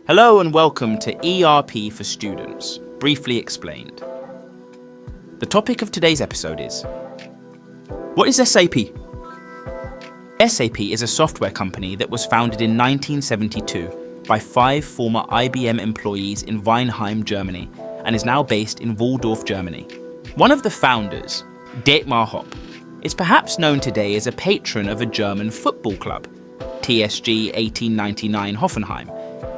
Hello and welcome to ERP for Students, briefly explained. The topic of today's episode is, what is SAP? SAP is a software company that was founded in 1972 by 5 former IBM employees in Weinheim, Germany, and is now based in Walldorf, Germany. One of the founders, Dietmar Hopp, is perhaps known today as a patron of a German football club, TSG 1899 Hoffenheim.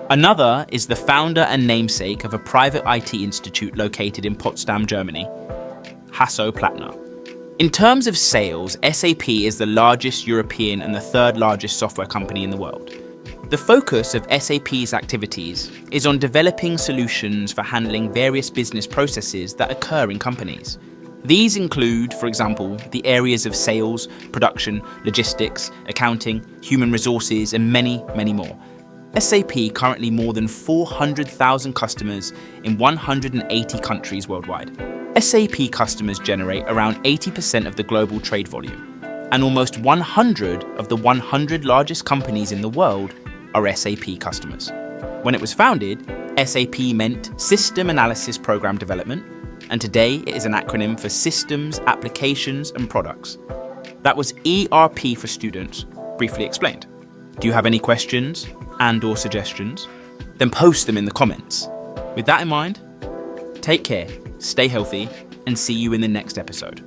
Another is the founder and namesake of a private IT institute located in Potsdam, Germany, Hasso-Plattner. In terms of sales, SAP is the largest European and the third largest software company in the world. The focus of SAP's activities is on developing solutions for handling various business processes that occur in companies. These include, for example, the areas of sales, production, logistics, accounting, human resources, and many, many more. SAP currently more than 400,000 customers in 180 countries worldwide. SAP customers generate around 80% of the global trade volume, and almost 100 of the 100 largest companies in the world are SAP customers. When it was founded, SAP meant System Analysis Program Development, and today it is an acronym for Systems, Applications and Products. That was ERP for Students, briefly explained. Do you have any questions and/or suggestions? Then post them in the comments. With that in mind, take care, stay healthy, and see you in the next episode.